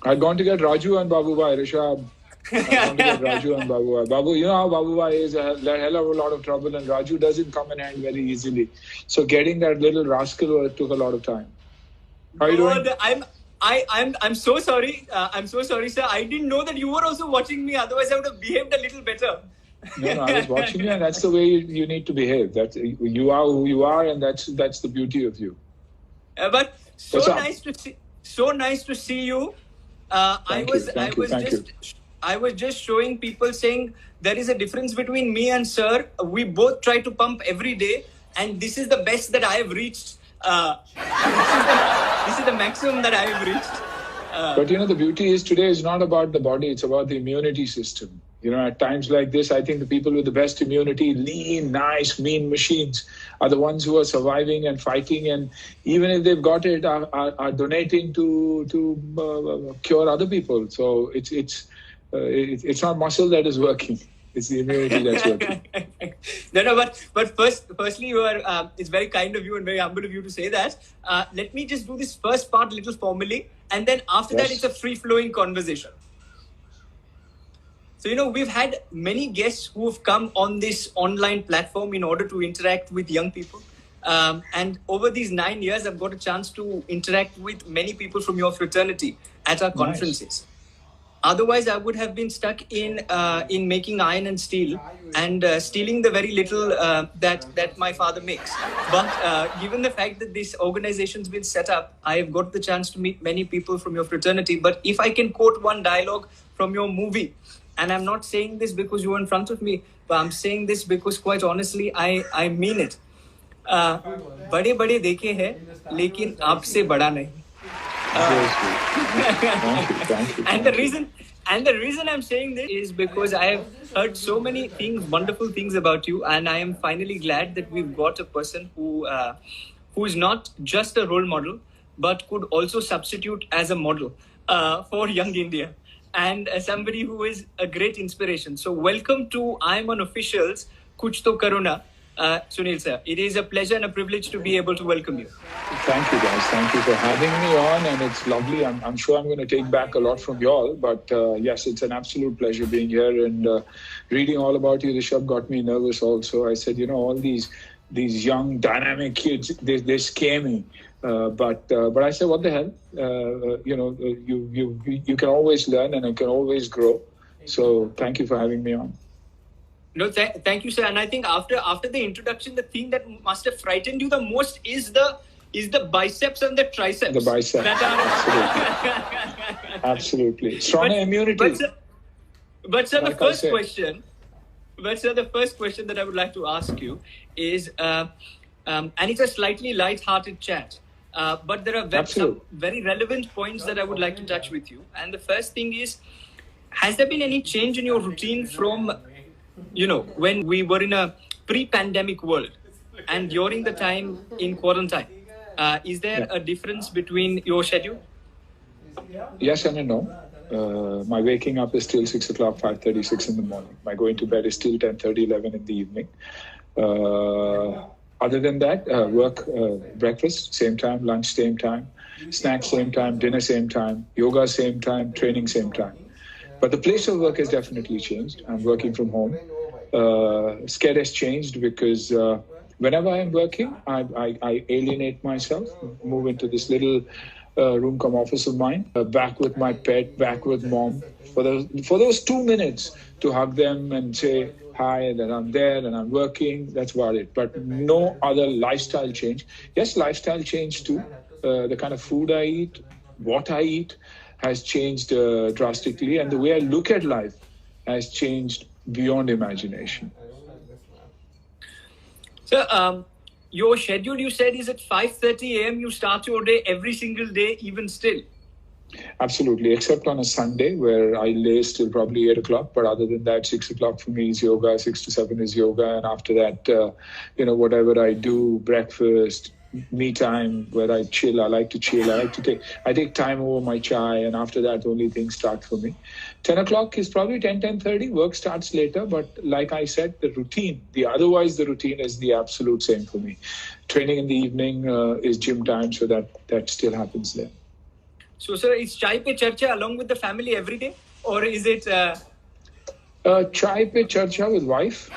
I'd gone to get Raju and Babubai, Rishabh. I'd gone to get Raju and Babubai. Babu, you know how Babubai is a hell of a lot of trouble, and Raju doesn't come in hand very easily. So getting that little rascal took a lot of time. How are you doing? God, I'm so sorry. I'm so sorry, sir. I didn't know that you were also watching me. Otherwise, I would have behaved a little better. No, I was watching you, and that's the way you need to behave. That's you are who you are, and that's the beauty of you. But so nice to see. So nice to see you. I was just showing people, saying there is a difference between me and sir. We both try to pump every day, and this is the best that I have reached. This is the maximum that I have reached. But you know, the beauty is today is not about the body; it's about the immunity system. You know, at times like this, I think the people with the best immunity, lean, nice, mean machines, are the ones who are surviving and fighting, and even if they've got it, are donating to cure other people. So it's not muscle that is working; it's the immunity that's working. No, but firstly, you are. It's very kind of you and very humble of you to say that. Let me just do this first part a little formally, and then after that, it's a free-flowing conversation. So, you know, we've had many guests who have come on this online platform in order to interact with young people. And over these 9 years, I've got a chance to interact with many people from your fraternity at our conferences. Otherwise, I would have been stuck in making iron and steel and stealing the very little that my father makes. But given the fact that this organization's been set up, I have got the chance to meet many people from your fraternity. But if I can quote one dialogue from your movie, and I'm not saying this because you're in front of me, but I'm saying this because quite honestly, I mean it. बड़े बड़े देखे हैं, लेकिन आपसे बड़ा नहीं. Thank you. And the reason I'm saying this is because I have heard so many things, wonderful things about you, and I am finally glad that we've got a person who is not just a role model, but could also substitute as a model for young India. And somebody who is a great inspiration. So welcome to IIMUN officials, Kuch Toh Karona, Suniel sir. It is a pleasure and a privilege to be able to welcome you. Thank you, guys. Thank you for having me on, and it's lovely. I'm sure I'm going to take back a lot from you all, but yes, it's an absolute pleasure being here, and reading all about you, Rishabh, got me nervous also. I said, you know, all these young, dynamic kids, they scare me. But I said, what the hell? You know, you can always learn and you can always grow. So thank you for having me on. No, thank you, sir. And I think after the introduction, the thing that must have frightened you the most is the biceps and the triceps. The biceps. Absolutely. Stronger immunity. But sir, the first question that I would like to ask you is, and it's a slightly light-hearted chat. But there are some very relevant points that I would like to touch with you. And the first thing is, has there been any change in your routine from, you know, when we were in a pre-pandemic world and during the time in quarantine? Is there a difference between your schedule? Yes and no. My waking up is still 6 o'clock, 5:36 in the morning. My going to bed is still 10:30, 11 in the evening. Other than that, work, breakfast, same time, lunch, same time, snacks, same time, dinner, same time, yoga, same time, training, same time. But the place of work has definitely changed. I'm working from home. Scare has changed because whenever I'm working, I alienate myself, move into this little room come office of mine, back with my pet, back with mom, for those 2 minutes to hug them and say hi, that I'm there and I'm working. That's about it. But no other lifestyle change. Yes, lifestyle change too. The kind of food I eat, what I eat has changed drastically. And the way I look at life has changed beyond imagination. So, your schedule, you said, is at 5:30 a.m. You start your day every single day, even still. Absolutely, except on a Sunday where I lay till probably 8 o'clock. But other than that, 6 o'clock for me is yoga, 6 to 7 is yoga. And after that, you know, whatever I do, breakfast, me time, where I chill, I like to chill. I take time over my chai. And after that, only things start for me. 10 o'clock is probably 10:30. Work starts later. But like I said, the routine is the absolute same for me. Training in the evening is gym time. So that still happens there. So, sir, is chai pe charcha along with the family every day? Or is it... Chai pe charcha with wife.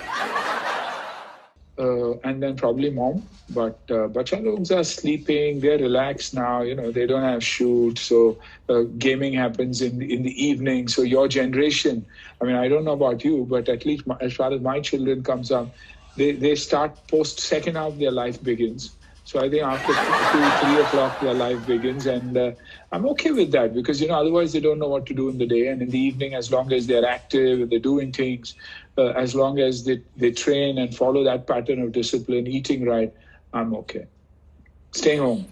And then probably mom. But bacha logs are sleeping. They're relaxed now. They don't have shoots. So gaming happens in the evening. So your generation, I mean, I don't know about you, but at least as far as my children comes up, they start post second half their life begins. So I think after 2, 3 o'clock, their life begins. And I'm okay with that because, otherwise they don't know what to do in the day. And in the evening, as long as they're active, they're doing things, as long as they train and follow that pattern of discipline, eating right, I'm okay. Staying home.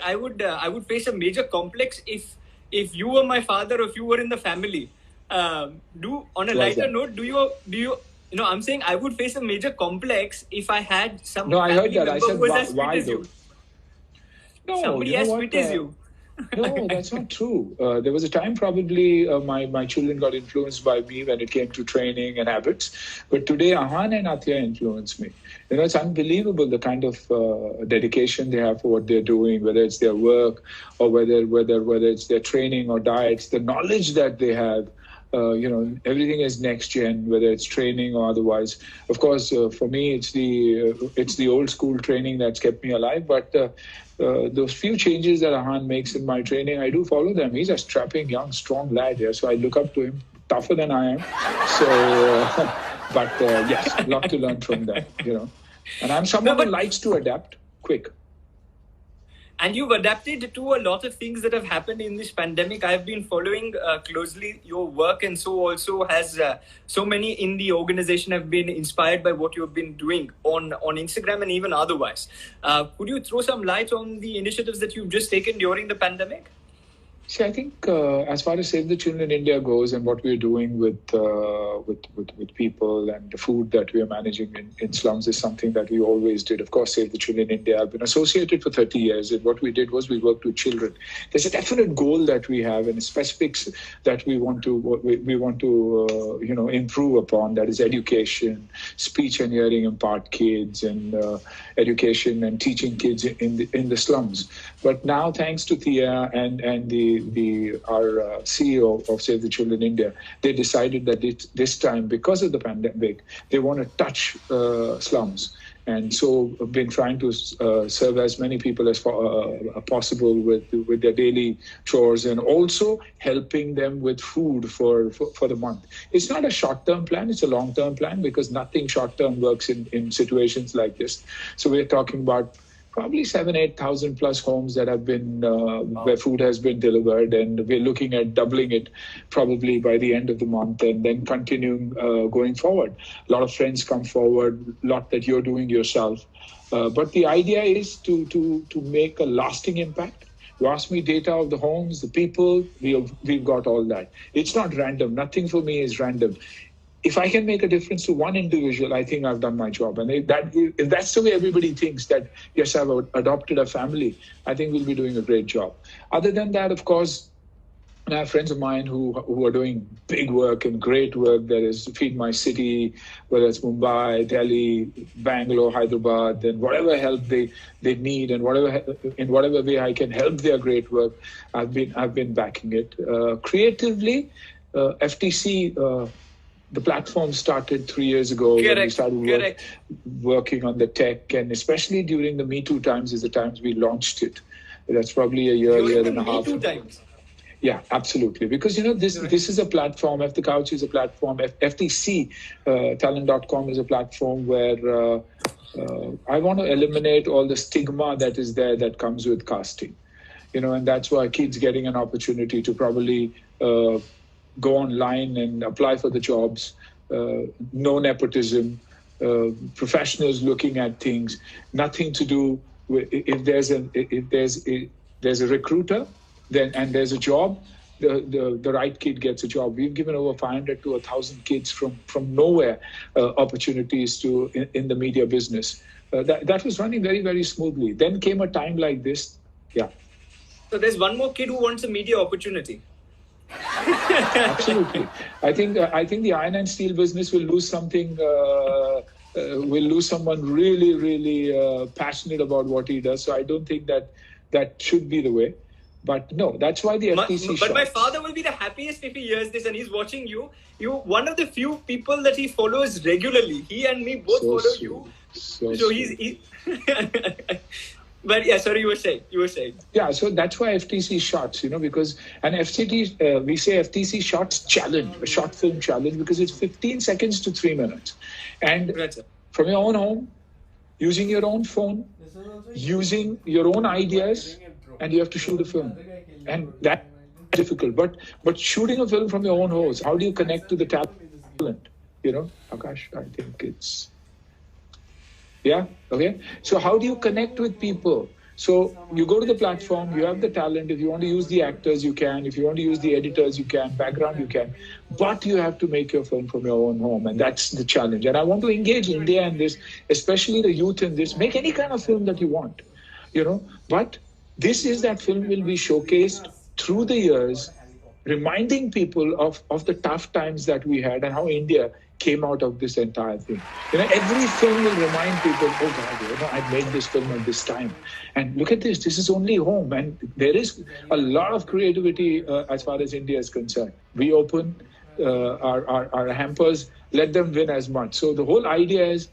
I would face a major complex if you were my father or if you were in the family. On a lighter note, do you I'm saying I would face a major complex if I had some. No, I heard that. I said, who was as why fit as though? you. No, Somebody as fit as you. No, that's not true. There was a time probably my children got influenced by me when it came to training and habits. But today, Ahan and Atya influence me. It's unbelievable the kind of dedication they have for what they're doing, whether it's their work or whether it's their training or diets, the knowledge that they have. Everything is next gen, whether it's training or otherwise. Of course, for me, it's the old school training that's kept me alive. But those few changes that Ahan makes in my training, I do follow them. He's a strapping, young, strong lad here, so I look up to him. Tougher than I am. So, yes, a lot to learn from that. And I'm someone who likes to adapt quick. And you've adapted to a lot of things that have happened in this pandemic. I've been following closely your work, and so also has so many in the organization have been inspired by what you've been doing on Instagram and even otherwise. Could you throw some light on the initiatives that you've just taken during the pandemic? See, I think as far as Save the Children in India goes and what we're doing with people and the food that we are managing in slums is something that we always did. Of course, Save the Children in India. I've been associated for 30 years. And what we did was we worked with children. There's a definite goal that we have and specifics that we want to improve upon. That is education, speech and hearing impaired kids, and education and teaching kids in the slums. But now, thanks to Thea and our CEO of Save the Children India, they decided that this time, because of the pandemic, they want to touch slums. And so I've been trying to serve as many people as possible with their daily chores and also helping them with food for the month. It's not a short-term plan, it's a long-term plan because nothing short-term works in situations like this. So we're talking about probably 7,000-8,000 plus homes that have been where food has been delivered, and we're looking at doubling it probably by the end of the month, and then continuing going forward. A lot of friends come forward, a lot that you're doing yourself, but the idea is to make a lasting impact. You ask me data of the homes, the people, we've got all that. It's not random. Nothing for me is random. If I can make a difference to one individual, I think I've done my job. And if that's the way everybody thinks, that, yes, I've adopted a family, I think we'll be doing a great job. Other than that, of course, I have friends of mine who are doing big work and great work. That is Feed My City, whether it's Mumbai, Delhi, Bangalore, Hyderabad, and whatever help they need and in whatever way I can help their great work, I've been backing it. Creatively, FTC... the platform started 3 years ago. Correct. When we started working on the tech, and especially during the Me Too times is the times we launched it. That's probably a year and a half. Me Too times. Yeah, absolutely. Because, this is a platform. F the Couch is a platform. FTC, talent.com is a platform where I want to eliminate all the stigma that is there that comes with casting. And that's why kids getting an opportunity to probably go online and apply for the jobs, no nepotism, professionals looking at things, nothing to do with if there's a recruiter, and there's a job, the right kid gets a job. We've given over 500 to 1,000 kids from nowhere opportunities in the media business. That was running very, very smoothly. Then came a time like this. Yeah. So there's one more kid who wants a media opportunity. Absolutely. I think the iron and steel business will lose something. Will lose someone really, really passionate about what he does. So I don't think that should be the way. But no, that's why the FTC But my shots. father will be the happiest if he hears this and he's watching you. You one of the few people that he follows regularly. He and me both follow sweet. you. So he's But yeah, sorry, you were saying. Yeah, so that's why FTC shots, because an FCT, we say FTC shots challenge, a short film challenge, because it's 15 seconds to 3 minutes. And from your own home, using your own phone, using your own ideas, and you have to shoot a film. And that's difficult. But shooting a film from your own house, how do you connect to the talent? Akash, I think it's... Yeah, okay. So how do you connect with people? So you go to the platform, you have the talent. If you want to use the actors, you can. If you want to use the editors, you can. Background, you can. But you have to make your film from your own home. And that's the challenge. And I want to engage India in this, especially the youth in this. Make any kind of film that you want, But this is that film will be showcased through the years, reminding people of the tough times that we had and how India came out of this entire thing. Every film will remind people, oh God, I made this film at this time. And look at this is only home. And there is a lot of creativity as far as India is concerned. We open our hampers, let them win as much. So the whole idea is,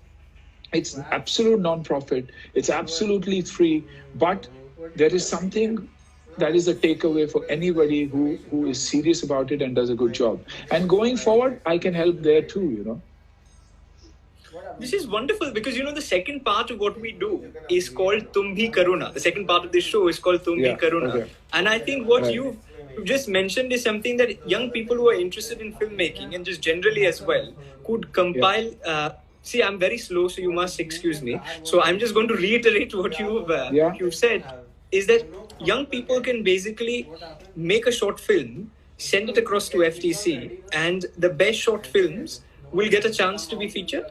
it's absolute non-profit, it's absolutely free, but there is something that is a takeaway for anybody who is serious about it and does a good job. And going forward, I can help there too, This is wonderful because, the second part of what we do is called Tum Bhi Karona. The second part of this show is called Tum Bhi Karona. Okay. And I think what you just mentioned is something that young people who are interested in filmmaking and just generally as well could compile. See, I'm very slow, so you must excuse me. So I'm just going to reiterate what you've said, is that young people can basically make a short film, send it across to FTC, and the best short films will get a chance to be featured?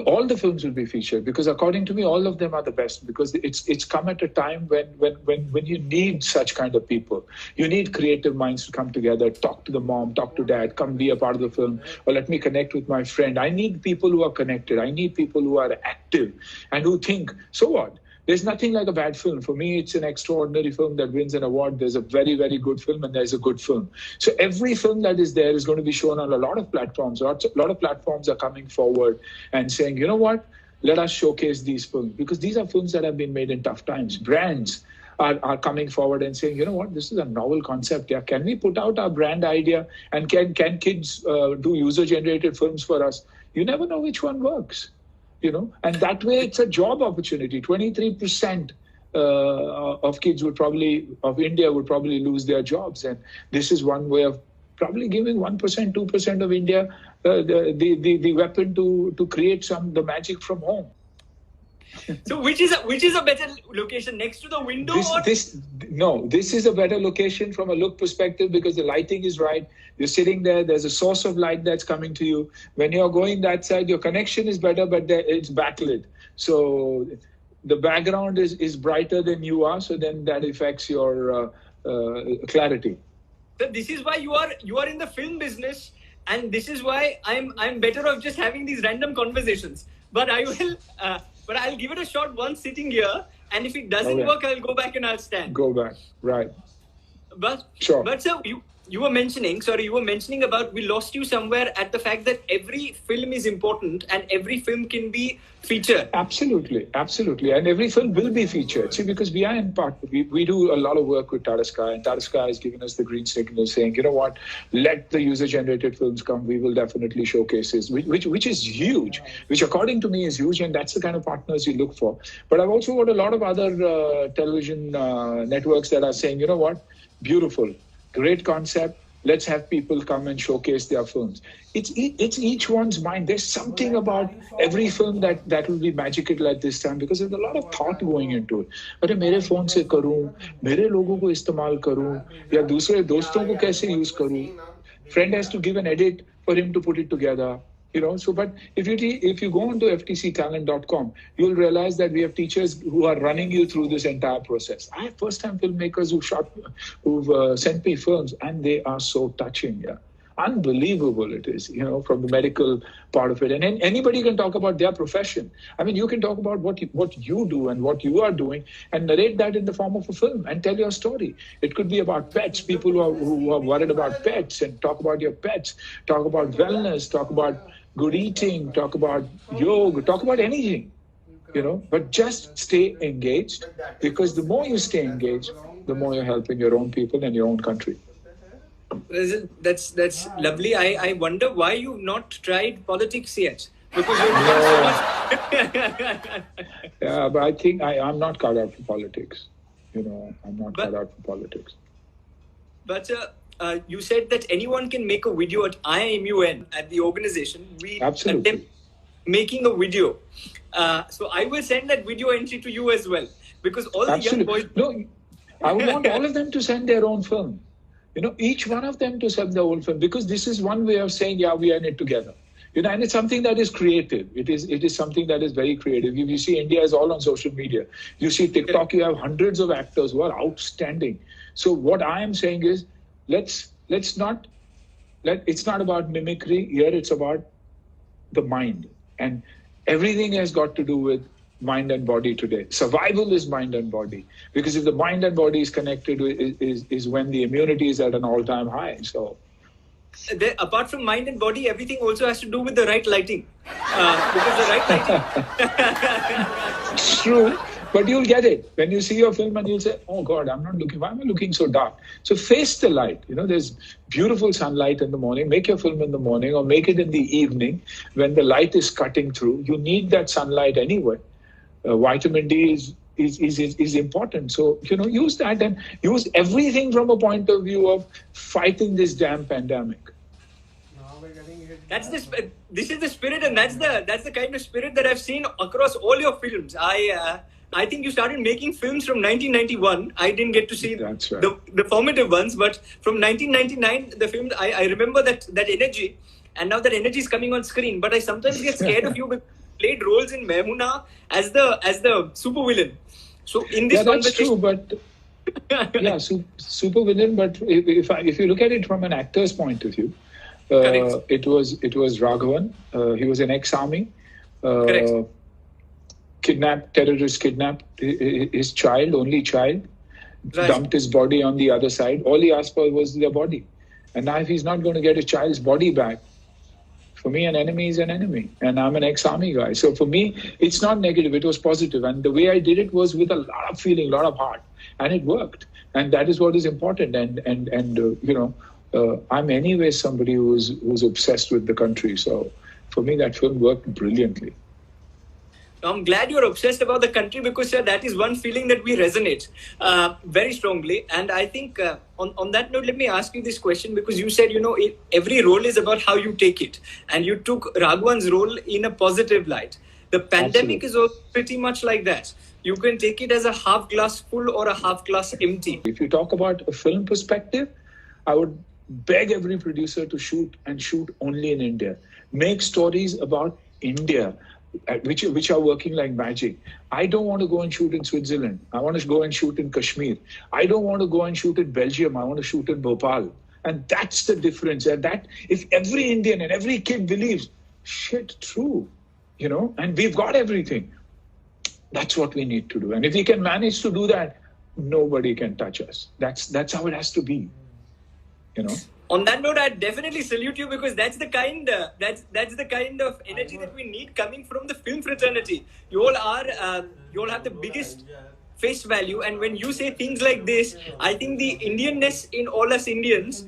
All the films will be featured because, according to me, all of them are the best because it's come at a time when you need such kind of people. You need creative minds to come together, talk to the mom, talk to dad, come be a part of the film, or let me connect with my friend. I need people who are connected. I need people who are active and who think, so what? There's nothing like a bad film. For me, it's an extraordinary film that wins an award. There's a very, very good film and there's a good film. So every film that is there is going to be shown on a lot of platforms. A lot of platforms are coming forward and saying, you know what, let us showcase these films. Because these are films that have been made in tough times. Brands are coming forward and saying, you know what, this is a novel concept. Yeah, can we put out our brand idea? And can kids do user-generated films for us? You never know which one works. And that way it's a job opportunity. 23% of kids of India would probably lose their jobs. And this is one way of probably giving 1%, 2% of India the weapon to create the magic from home. So which is a better location, next to the window? This is a better location from a look perspective because the lighting is right. You're sitting there. There's a source of light that's coming to you. When you're going that side, your connection is better, but it's backlit. So the background is brighter than you are. So then that affects your clarity. So this is why you are in the film business, and this is why I'm better off just having these random conversations. But I will. But I'll give it a shot once sitting here, and if it doesn't work, I'll go back and I'll stand. Go back, right? But sure. But sir, you were mentioning about we lost you somewhere at the fact that every film is important and every film can be featured. Absolutely, and every film will be featured. See, because we are in part, we do a lot of work with Tata Sky, and Tata Sky has given us the green signal, saying, you know what, let the user-generated films come. We will definitely showcase this, which is huge, which according to me is huge, and that's the kind of partners you look for. But I've also got a lot of other television networks that are saying, you know what, beautiful. Great concept. Let's have people come and showcase their films. It's each one's mind. There's something about every film that will be magical at this time because there's a lot of thought going into it. अरे मेरे phone से करूँ, मेरे लोगों को इस्तेमाल करूँ, या दूसरे दोस्तों को कैसे use करूँ? Friend has to give an edit for him to put it together. So but if you go on to ftctalent.com, you'll realize that we have teachers who are running you through this entire process. I have first-time filmmakers who've sent me films, and they are so touching. Yeah, unbelievable it is, from the medical part of it. And anybody can talk about their profession. I mean, you can talk about what you do and what you are doing and narrate that in the form of a film and tell your story. It could be about pets, people who are worried about pets, and talk about your pets, talk about wellness, talk about good eating, talk about yoga, talk about anything, but just stay engaged, because the more you stay engaged, the more you're helping your own people and your own country. That's lovely. I wonder why you've not tried politics yet. Because you're doing so much. Yeah, but I think I'm not cut out for politics. I'm not cut out for politics. But you said that anyone can make a video at IIMUN, at the organization. We attempt making a video. So I will send that video entry to you as well. Because all the young boys... No, I would want all of them to send their own film. Each one of them to send their own film. Because this is one way of saying, yeah, we are in it together. And it's something that is creative. It is something that is very creative. If you see, India is all on social media. You see TikTok, you have hundreds of actors who are outstanding. So what I am saying is, it's not about mimicry. Here it's about the mind. And everything has got to do with mind and body today. Survival is mind and body. Because if the mind and body is connected, is when the immunity is at an all-time high. So... apart from mind and body, everything also has to do with the right lighting. Because the right lighting... It's true, but you'll get it. When you see your film and you'll say, oh God, why am I looking so dark? So face the light. There's beautiful sunlight in the morning. Make your film in the morning or make it in the evening when the light is cutting through. You need that sunlight anyway. Vitamin D is important. So, use that and use everything from a point of view of fighting this damn pandemic. This is the spirit, and that's the kind of spirit that I've seen across all your films. I think you started making films from 1991. I didn't get to see the formative ones, but from 1999, the film, I remember that energy, and now that energy is coming on screen. But I sometimes get scared of you because you played roles in Mehmuna as the super villain. So in this that's true, but super villain. But if you look at it from an actor's point of view, it was Raghavan. He was an ex-army. Terrorist kidnapped his only child, dumped his body on the other side. All he asked for was their body. And now if he's not going to get his child's body back, for me, an enemy is an enemy. And I'm an ex-army guy. So for me, it's not negative. It was positive. And the way I did it was with a lot of feeling, a lot of heart. And it worked. And that is what is important. I'm anyway somebody who's obsessed with the country. So for me, that film worked brilliantly. I'm glad you're obsessed about the country because, sir, that is one feeling that we resonate very strongly. And I think on that note, let me ask you this question because you said, every role is about how you take it. And you took Raghavan's role in a positive light. The pandemic is also pretty much like that. You can take it as a half glass full or a half glass empty. If you talk about a film perspective, I would beg every producer to shoot only in India. Make stories about India, which are working like magic. I don't want to go and shoot in Switzerland. I want to go and shoot in Kashmir. I don't want to go and shoot in Belgium. I want to shoot in Bhopal. And that's the difference. And that, if every Indian and every kid believes, shit, true, and we've got everything. That's what we need to do. And if we can manage to do that, nobody can touch us. That's how it has to be, On that note, I definitely salute you because that's the kind of energy that we need coming from the film fraternity. You all have the biggest face value, and when you say things like this, I think the Indianness in all us Indians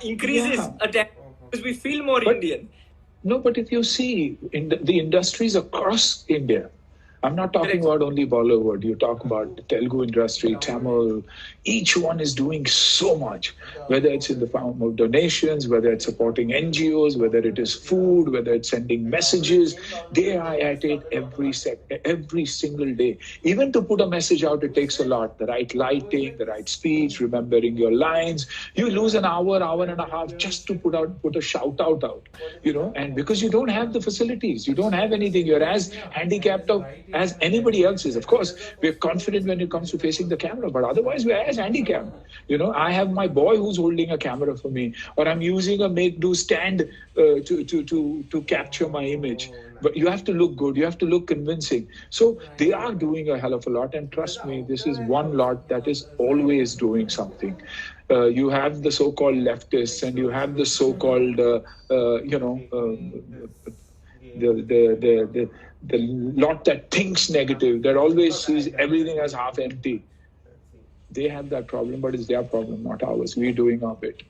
increases because we feel more Indian. No, but if you see in the industries across India, I'm not talking about only Bollywood. You talk about the Telugu industry, Tamil. Each one is doing so much, whether it's in the form of donations, whether it's supporting NGOs, whether it is food, whether it's sending messages. They are at it every single day. Even to put a message out, it takes a lot. The right lighting, the right speech, remembering your lines, You lose an hour, hour and a half just to put a shout out, and because you don't have the facilities, you don't have anything, you're as handicapped as anybody else is. Of course, we're confident when it comes to facing the camera, but otherwise we're as handicapped. I have my boy who's holding a camera for me, or I'm using a make-do stand to capture my image. But you have to look good, you have to look convincing. So they are doing a hell of a lot, and trust me, this is one lot that is always doing something. You have the so-called leftists, and you have the so-called, the lot that thinks negative, that always sees everything as half empty. They have that problem, but it's their problem, not ours. We're doing our bit.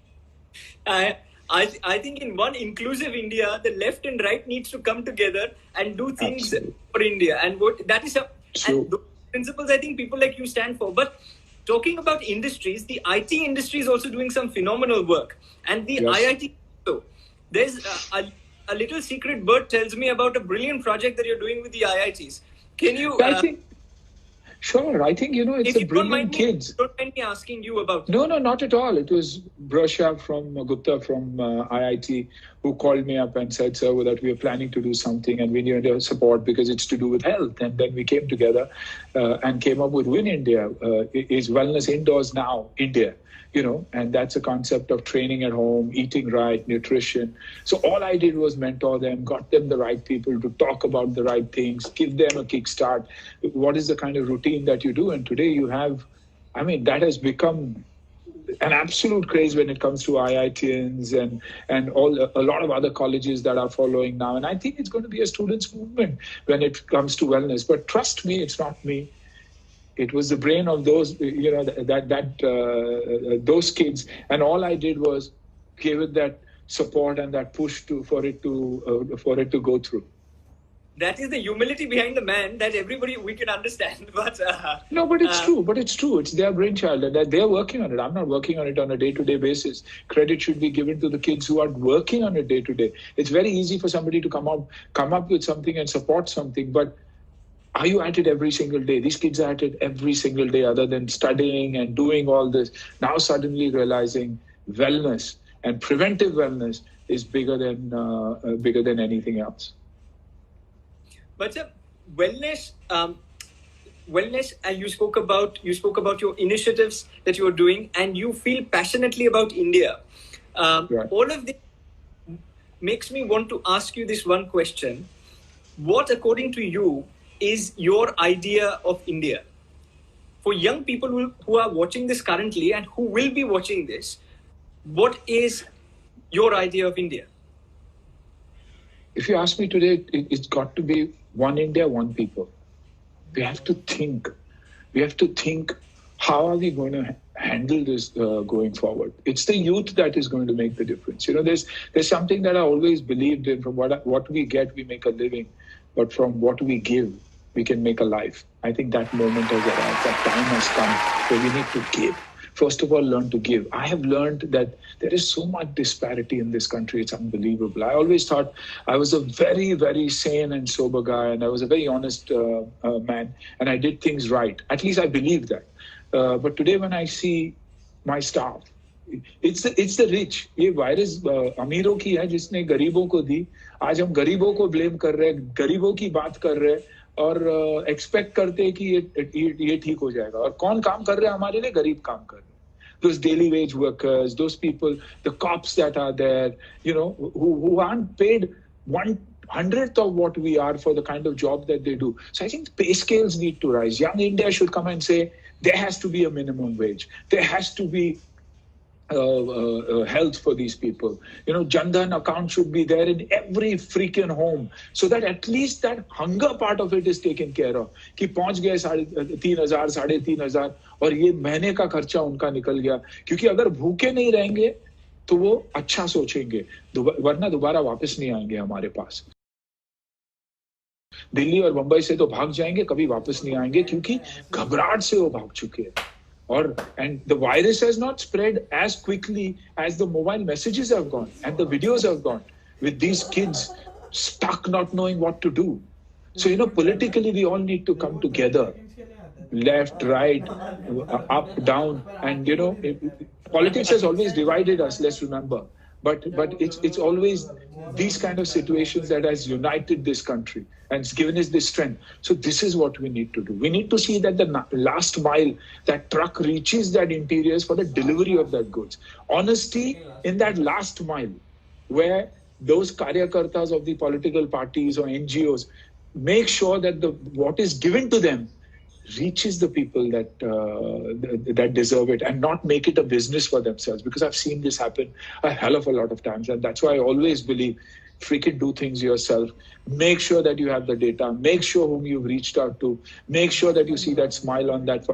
I think in one inclusive India, the left and right needs to come together and do things for India. And that is and those principles I think people like you stand for. But talking about industries, the IT industry is also doing some phenomenal work. And the IIT, so there's a little secret bird tells me about a brilliant project that you're doing with the IITs. Can you... Sure, I think, it's a brilliant kids. Don't mind me asking you about it. No, not at all. It was Rishabh from Gupta from IIT who called me up and said, sir, that we are planning to do something and we need your support because it's to do with health. And then we came together and came up with Win India. Is wellness indoors now, India. And that's a concept of training at home, eating right, nutrition. So all I did was mentor them, got them the right people to talk about the right things, give them a kickstart. What is the kind of routine that you do? And today you have, that has become an absolute craze when it comes to IITians and a lot of other colleges that are following now. And I think it's going to be a students' movement when it comes to wellness. But trust me, it's not me. It was the brain of those, those kids, and all I did was give it that support and that push for it to go through. That is the humility behind the man that we can understand. But no, but it's true. But it's true. It's their brainchild, and they're working on it. I'm not working on it on a day-to-day basis. Credit should be given to the kids who are working on it day-to-day. It's very easy for somebody to come up with something and support something, but are you at it every single day? These kids are at it every single day, other than studying and doing all this. Now suddenly realizing wellness and preventive wellness is bigger than anything else. But wellness, and you spoke about your initiatives that you are doing, and you feel passionately about India. Right. All of this makes me want to ask you this one question: what, according to you, is your idea of India? For young people who are watching this currently and who will be watching this, what is your idea of India? If you ask me today, it's got to be one India, one people. We have to think. How are we going to handle this going forward? It's the youth that is going to make the difference. There's something that I always believed in. From what we get, we make a living. But from what we give, we can make a life. I think that moment has arrived. That time has come where we need to give. First of all, learn to give. I have learned that there is so much disparity in this country. It's unbelievable. I always thought I was a very, very sane and sober guy, and I was a very honest man, and I did things right. At least I believed that. But today when I see my staff, it's the rich. ये virus अमीरों की है जिसने गरीबों को दी. आज हम गरीबों को ब्लेम कर रहे हैं, गरीबों की बात कर रहे हैं और एक्सपेक्ट करते हैं कि ये ठीक हो जाएगा. और कौन काम कर रहे हैं हमारे लिए? गरीब काम कर रहे हैं. Those daily wage workers, those people, the cops that are there, who aren't paid 1/100th of what we are for the kind of job that they do. So I think pay scales need to rise. Young India should come and say there has to be a minimum wage. There has to be health for these people. Jan Dhan account should be there in every freaking home so that at least that hunger part of it is taken care of. कि पहुंच गए 3,500, 3,500 और ये महीने का खर्चा उनका निकल गया. क्योंकि अगर भूखे नहीं रहेंगे तो वो अच्छा सोचेंगे, वरना दोबारा वापस नहीं आएंगे हमारे पास. दिल्ली और मुंबई से तो भाग जाएंगे, कभी वापस नहीं आएंगे क्योंकि घबराहट से वो भाग चुके हैं. And the virus has not spread as quickly as the mobile messages have gone and the videos have gone, with these kids stuck not knowing what to do. So, politically, we all need to come together. left, right, up, down, and politics has always divided us. Let's remember, but it's always these kind of situations that has united this country and it's given us this strength. So this is what we need to do. We need to see that the last mile, that truck reaches that interiors for the delivery of that goods. Honesty in that last mile, where those karyakartas of the political parties or NGOs make sure that what is given to them reaches the people that deserve it, and not make it a business for themselves. Because I've seen this happen a hell of a lot of times, and that's why I always believe freaking do things yourself. Make sure that you have the data. Make sure whom you've reached out to. Make sure that you see that smile on that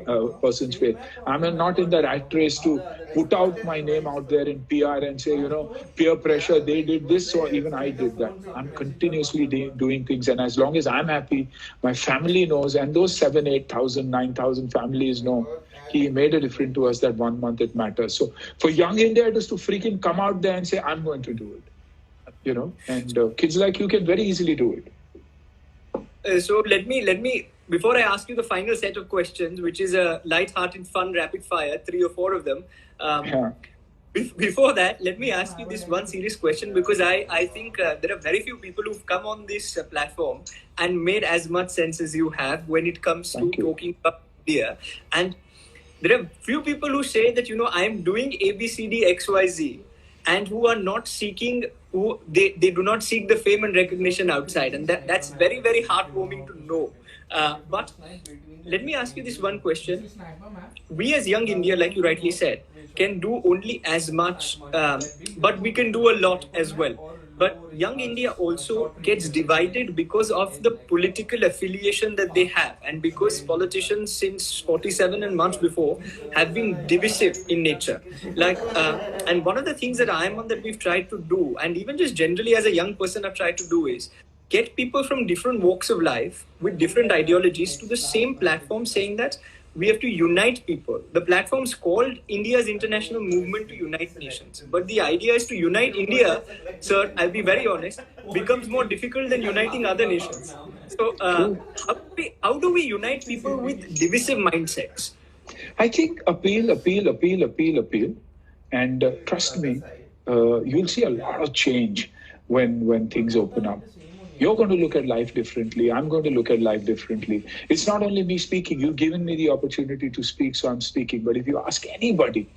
person's face. I'm not in the rat race to put out my name out there in PR and say, peer pressure, they did this, so even I did that. I'm continuously doing things. And as long as I'm happy, my family knows, and those 7, 8,000, 9,000 families know he made a difference to us that 1 month it matters. So for young India, it is to freaking come out there and say, I'm going to do it. And kids like you can very easily do it. So let me, before I ask you the final set of questions, which is a light-hearted, fun, rapid fire, 3 or 4 of them. Before that, let me ask you this one serious question, because I think there are very few people who've come on this platform and made as much sense as you have when it comes to talking about India. And there are few people who say that, I'm doing ABCD XYZ, and who are not seeking, they do not seek the fame and recognition outside. And that's very, very heartwarming to know. But let me ask you this one question. We as Young India, like you rightly said, can do only as much, but we can do a lot as well. But Young India also gets divided because of the political affiliation that they have, and because politicians since 47 and months before have been divisive in nature. And one of the things that IIMUN that we've tried to do, and even just generally as a young person I've tried to do, is get people from different walks of life with different ideologies to the same platform, saying that we have to unite people. The platform's called India's International Movement to Unite Nations. But the idea is to unite India, sir, I'll be very honest, becomes more difficult than uniting other nations. So how do we unite people with divisive mindsets? I think appeal. And trust me, you'll see a lot of change when things open up. You're going to look at life differently. I'm going to look at life differently. It's not only me speaking. You've given me the opportunity to speak, so I'm speaking. But if you ask anybody,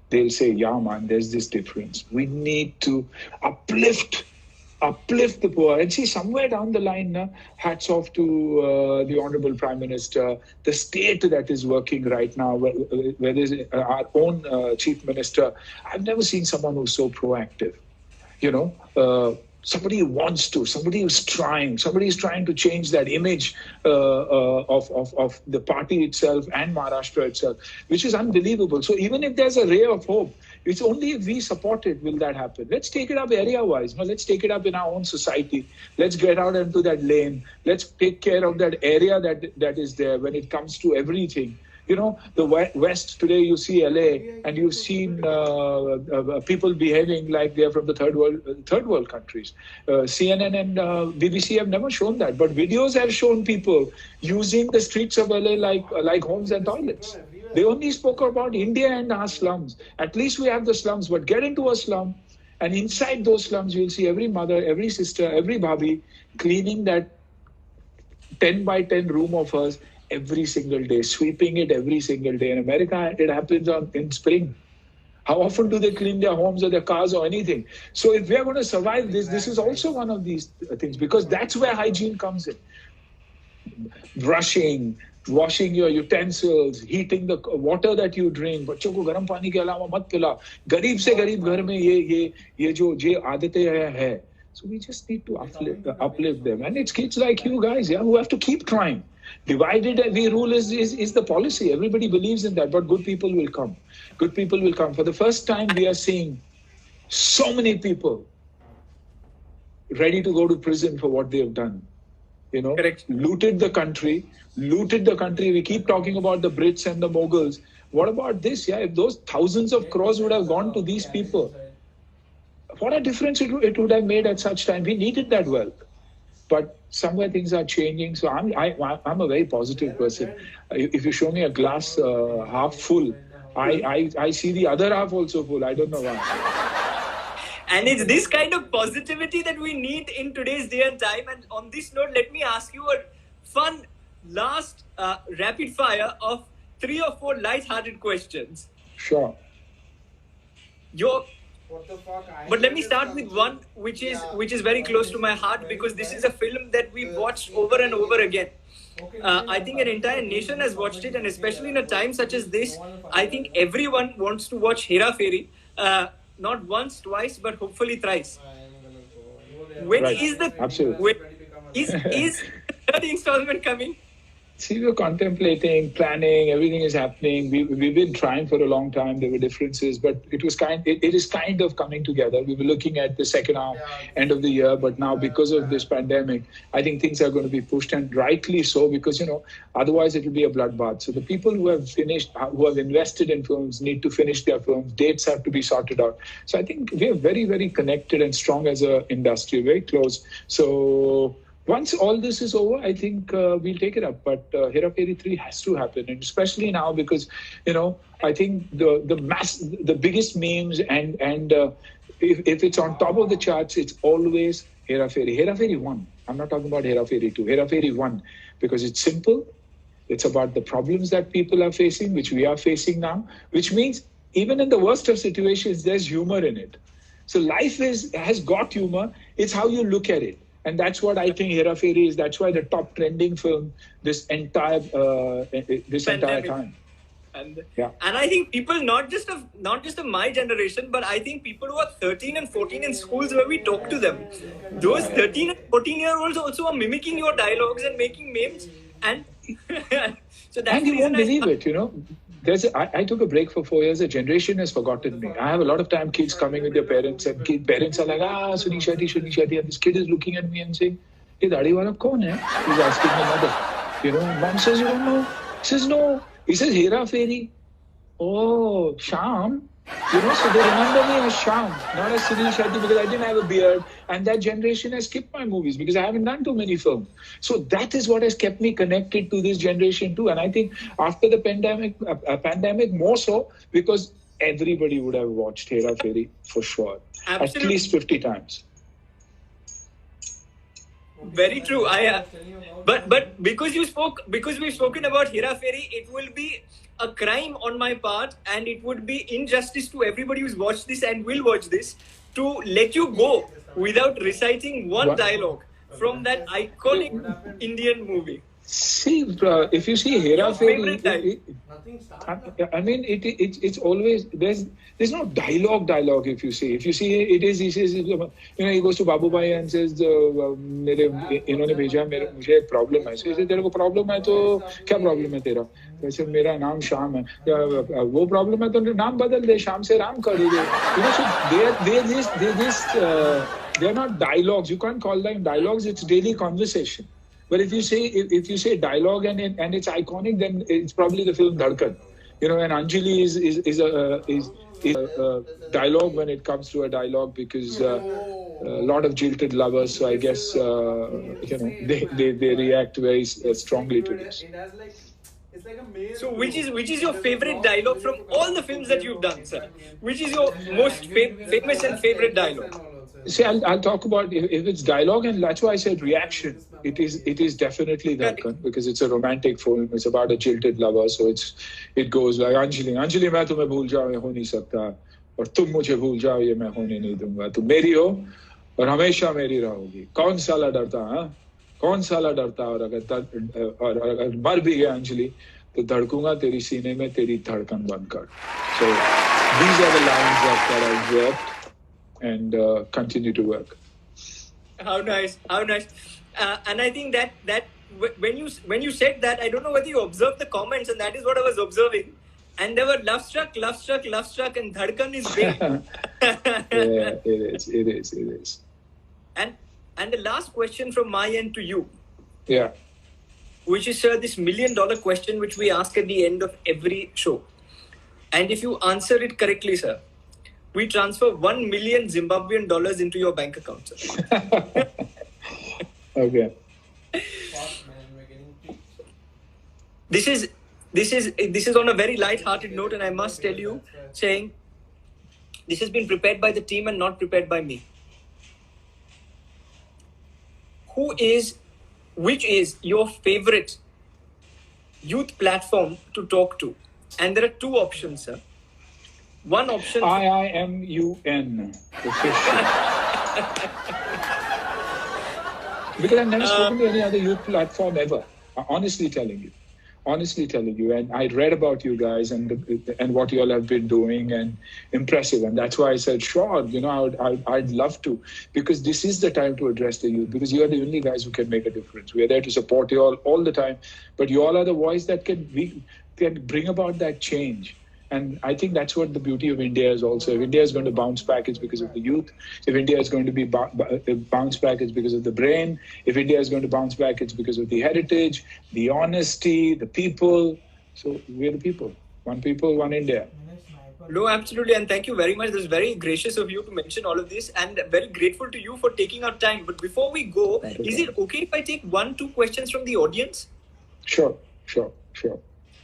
they'll say, yeah, man, there's this difference. We need to uplift the poor. And see, somewhere down the line, hats off to the Honorable Prime Minister, the state that is working right now, where there's our own Chief Minister. I've never seen someone who's so proactive. Somebody who wants to, somebody who's trying to change that image of the party itself and Maharashtra itself, which is unbelievable. So even if there's a ray of hope, it's only if we support it will that happen. Let's take it up area-wise. Let's take it up in our own society. Let's get out into that lane. Let's take care of that area that is there when it comes to everything. The West today, you see LA, and you've seen people behaving like they're from the third world countries. CNN and BBC have never shown that, but videos have shown people using the streets of LA like homes and toilets. They only spoke about India and our slums. At least we have the slums, but get into a slum, and inside those slums, you'll see every mother, every sister, every bhabhi cleaning that 10 by 10 room of hers every single day, sweeping it every single day. In America, it happens in spring. How often do they clean their homes or their cars or anything? So if we are going to survive this is also one of these things, because that's where hygiene comes in. Brushing, washing your utensils, heating the water that you drink. बच्चों को गर्म पानी के अलावा मत पिला. गरीब से गरीब घर में ये जो आदतें हैं. So we just need to uplift them. And it's kids like you guys, who have to keep trying. Divided we rule is the policy. Everybody believes in that, but good people will come. Good people will come. For the first time, we are seeing so many people ready to go to prison for what they have done. Correct. Looted the country. We keep talking about the Brits and the Mughals. What about this? If those thousands of crores would have gone to these people, what a difference it would have made at such time. We needed that wealth. but somewhere things are changing. So I'm a very positive person. If you show me a glass half full, I see the other half also full. I don't know why. And it's this kind of positivity that we need in today's day and time. And on this note, let me ask you a fun last rapid fire of 3 or 4 light-hearted questions. Sure. But let me start with one which is very close to my heart, because this is a film that we've watched over and over again. I think an entire nation has watched it, and especially in a time such as this, I think everyone wants to watch Hera Fairy. Not once, twice, but hopefully thrice. When Right. is the Absolutely. is the third installment coming? See, we're contemplating, planning, everything is happening. We've been trying for a long time. There were differences, but it is kind of coming together. We were looking at the second half, end of the year, but now because of this pandemic, I think things are going to be pushed, and rightly so, because, otherwise it will be a bloodbath. So the people who have invested in films need to finish their films. Dates have to be sorted out. So I think we are very, very connected and strong as an industry, very close. So once all this is over, I think we'll take it up. But Hera Fairy 3 has to happen, and especially now because, I think the biggest memes and if it's on top of the charts, it's always Hera Fairy. Hera Fairy 1. I'm not talking about Hera Fairy 2. Hera Fairy 1, because it's simple. It's about the problems that people are facing, which we are facing now, which means even in the worst of situations, there's humor in it. So life has got humor. It's how you look at it. And that's what I think Hera Fairy is. That's why the top trending film this entire time. And yeah. And I think people not just of my generation, but I think people who are 13 and 14 in schools where we talk to them, those 13 and 14-year-olds also are mimicking your dialogues and making memes. And so that's and you won't believe it, I took a break for 4 years. A generation has forgotten me. I have a lot of time kids coming with their parents, and parents are like, Suniel Shetty. And this kid is looking at me and saying, "Ye daadi wala kaun hai?" He's asking the mother. And mom says, "You don't know?" He says, "No." He says, "Hera Fairy." Oh, Sham. So they remember me as Sham, not as Suniel Shetty, because I didn't have a beard. And that generation has skipped my movies because I haven't done too many films. So that is what has kept me connected to this generation too. And I think after the pandemic more so, because everybody would have watched Hera Fairy for sure. Absolutely. At least 50 times. Very true. But because we've spoken about Hera Fairy, it will be a crime on my part, and it would be injustice to everybody who's watched this and will watch this to let you go without reciting one dialogue from that iconic Indian movie. See, if you see Hera Fairy, I mean, it's always there's no dialogue. If you see it is, he says, he goes to Babu Bhai and says, इन्होंने भेजा मुझे एक problem है. So he says, तेरे को problem है तो क्या problem है तेरा? वैसे मेरा नाम श्याम है. वो problem है तो नाम बदल दे, श्याम से राम कर दे. So they're not dialogues. You can't call them dialogues. It's daily conversation. But if you say dialogue and it's iconic, then it's probably the film Dhadkan. And Anjali is a dialogue when it comes to a dialogue, because a lot of jilted lovers. So I guess they react very strongly to this. So which is your favorite dialogue from all the films that you've done, sir? Which is your most famous and favorite dialogue? See, I'll talk about if it's dialogue, and that's why I said reaction. It is definitely Dhadkan, because it's a romantic film. It's about a jilted lover, so it goes like Anjali, मैं तुम्हें भूल जाऊँ ये हो नहीं सकता, और तुम मुझे भूल जाओ ये मैं होने नहीं दूंगा. तुम मेरी हो और हमेशा मेरी रहोगी. कौन साला डरता, हाँ? कौन साला डरता, और अगर मर भी गया अंजलि तो धड़कूंगा तेरी सीने में तेरी धड़कन बंद कर. So these are the lines that I've worked and continue to work. How nice. And I think that when you said that, I don't know whether you observed the comments, and that is what I was observing. And there were love struck, and Dhadkan is big. Yeah, it is. And the last question from my end to you. Yeah. Which is, sir, this $1 million question which we ask at the end of every show. And if you answer it correctly, sir, we transfer 1 million Zimbabwean dollars into your bank account, sir. Okay. This is this is on a very light-hearted note, and I must tell you, saying this has been prepared by the team and not prepared by me. Which is your favorite youth platform to talk to? And there are two options, sir. One option. IIMUN. Because I've never spoken to any other youth platform ever. Honestly telling you. And I read about you guys and what you all have been doing, and impressive. And that's why I said, sure, I'd love to, because this is the time to address the youth, because you are the only guys who can make a difference. We are there to support you all the time, but you all are the voice that can bring about that change. And I think that's what the beauty of India is also. If India is going to bounce back, it's because of the youth. If India is going to be bounce back, it's because of the brain. If India is going to bounce back, it's because of the heritage, the honesty, the people. So we're the people. One people, one India. No, absolutely. And thank you very much. This is very gracious of you to mention all of this, and very grateful to you for taking our time. But before we go, is it okay if I take 1-2 questions from the audience? Sure.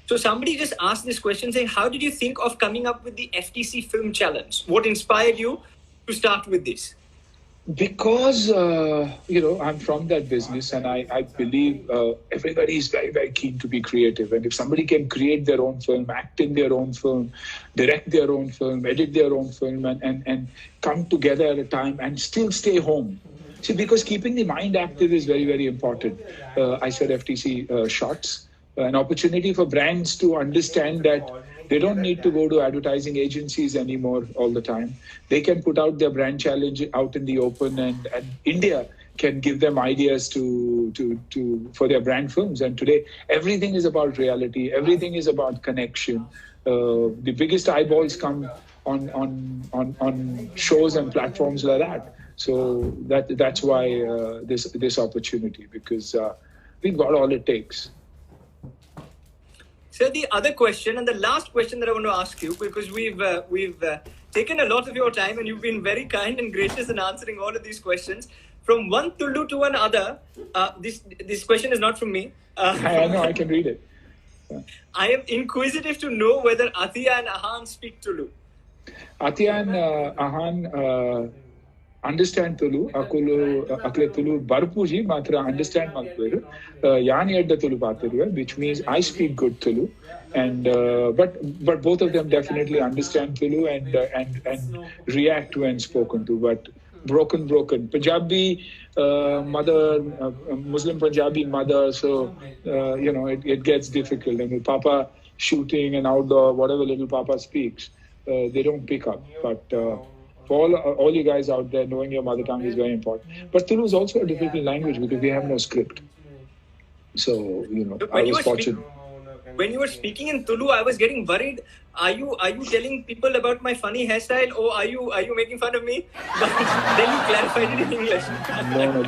So somebody just asked this question saying, how did you think of coming up with the FTC Film Challenge? What inspired you to start with this? Because, I'm from that business, and I believe everybody is very, very keen to be creative. And if somebody can create their own film, act in their own film, direct their own film, edit their own film, and come together at a time and still stay home. See, because keeping the mind active is very, very important. I said FTC shots. An opportunity for brands to understand that they don't need to go to advertising agencies anymore all the time. They can put out their brand challenge out in the open, and India can give them ideas for their brand films. And today, everything is about reality. Everything is about connection. The biggest eyeballs come on shows and platforms like that. So that's why this opportunity, because we've got all it takes. So the other question, and the last question that I want to ask you, because we've taken a lot of your time, and you've been very kind and gracious in answering all of these questions. From one Tulu to another, this question is not from me. I know, I can read it. I am inquisitive to know whether Atiya and Ahan speak Tulu. Atiya and Ahan understand Tulu. Akle Tulu barpuji matra understand malperu. Yani edda Tulu pateru, which means I speak good Tulu. And but both of them definitely understand Tulu and react when spoken to. But broken. Punjabi mother, Muslim Punjabi mother, so it gets difficult. And with Papa shooting and outdoor, whatever little Papa speaks, they don't pick up. But for all you guys out there, knowing your mother tongue is very important. But Tulu is also a difficult language because we have no script. So I was fortunate. When you were speaking in Tulu, I was getting worried. Are you telling people about my funny hairstyle, or are you making fun of me? But then you clarified it in English. No.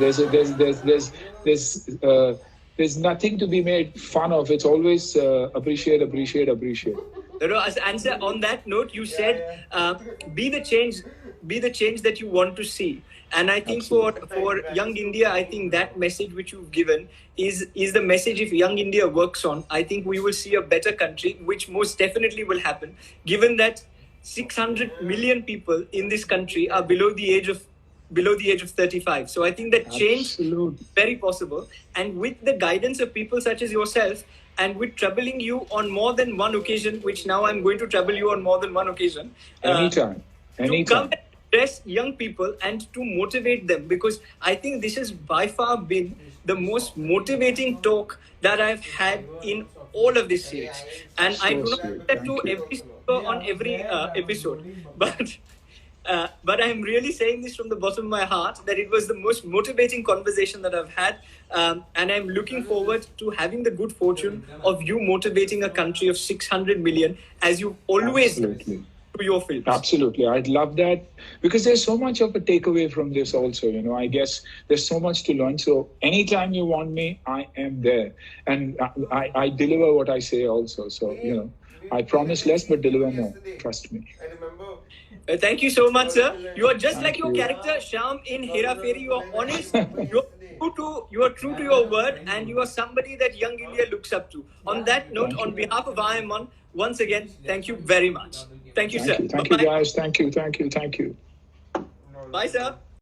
There's nothing to be made fun of. It's always appreciate. And on that note, you said, be the change that you want to see. And I think for Young India, I think that message which you've given is the message if Young India works on. I think we will see a better country, which most definitely will happen, given that 600 million people in this country are below the age of 35. So I think that change is very possible. And with the guidance of people such as yourself, and with troubling you on more than one occasion, which now I'm going to trouble you on more than one occasion. Anytime. To come and address young people and to motivate them, because I think this has by far been the most motivating talk that I've had in all of this series. And I do not say that to every speaker on every episode. But I'm really saying this from the bottom of my heart, that it was the most motivating conversation that I've had. And I'm looking forward to having the good fortune of you motivating a country of 600 million, as you always do to your films. Absolutely. I'd love that, because there's so much of a takeaway from this also. I guess there's so much to learn. So anytime you want me, I am there. And I deliver what I say also. So, I promise less, but deliver more. Trust me. Thank you so much, sir. You are just like your character, Shyam, in Hera Fairy. You are honest. You are true to your word, and you are somebody that young India looks up to. On that note, on behalf of IIMUN, once again, thank you very much. Thank you, sir. Thank you, guys. Thank you. Bye, sir.